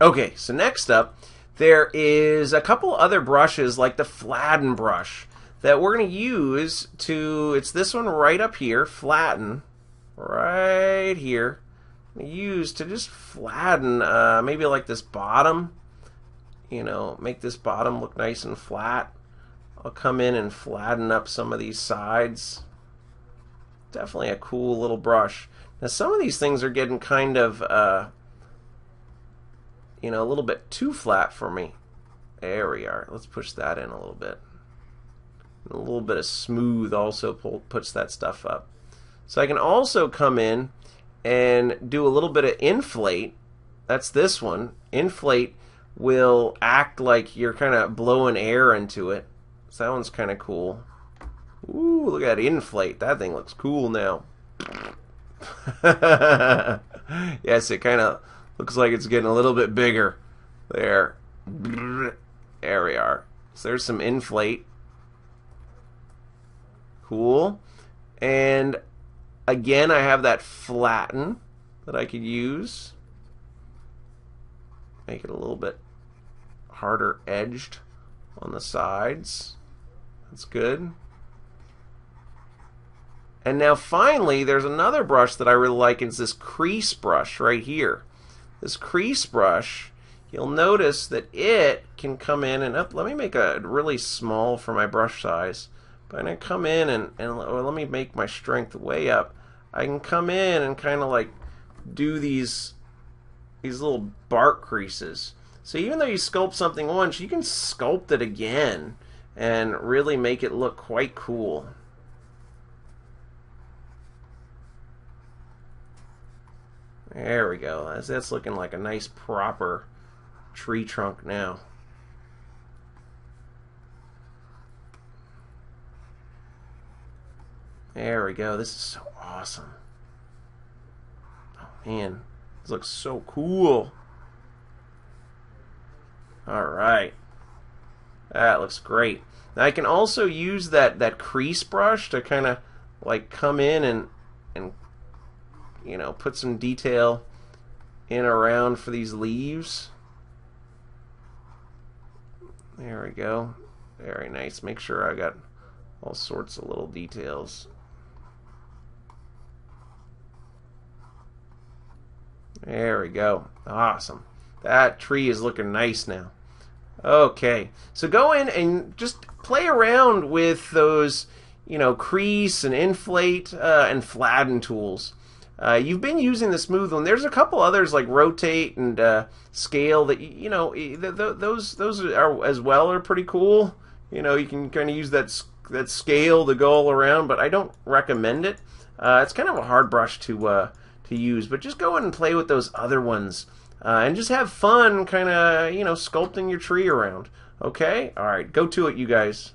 Okay, so next up, there is a couple other brushes like the flatten brush that we're going to use to, it's this one right up here, flatten, right here. Use to just flatten, maybe like this bottom, you know, make this bottom look nice and flat. I'll come in and flatten up some of these sides. Definitely a cool little brush. Now some of these things are getting kind of, you know, a little bit too flat for me. There we are. Let's push that in a little bit. A little bit of smooth also puts that stuff up. So I can also come in and do a little bit of inflate. That's this one. Inflate will act like you're kind of blowing air into it. So that one's kind of cool. Ooh, look at that inflate. That thing looks cool now. Yes, it kind of looks like it's getting a little bit bigger. There. There we are. So there's some inflate. Cool. And again, I have that flatten that I could use. Make it a little bit harder edged on the sides. That's good. And now finally, there's another brush that I really like. It's this crease brush right here. This crease brush, you'll notice that it can come in and up. Let me make it really small for my brush size. But I'm going to come in and let me make my strength way up. I can come in and kind of like do these little bark creases. So even though you sculpt something once, you can sculpt it again and really make it look quite cool. There we go. That's looking like a nice proper tree trunk now. There we go. This is so awesome. Oh man, this looks so cool. Alright. That looks great. Now I can also use that crease brush to kind of like come in and you know, put some detail in around for these leaves. There we go. Very nice. Make sure I got all sorts of little details. There we go. Awesome. That tree is looking nice now. Okay, so go in and just play around with those, you know, crease and inflate and flatten tools. You've been using the smooth one. There's a couple others like rotate and scale that, you know, those are as well are pretty cool. You know, you can kind of use that scale to go all around, but I don't recommend it. It's kind of a hard brush to use, but just go in and play with those other ones and just have fun kind of, you know, sculpting your tree around. Okay? All right, go to it, you guys.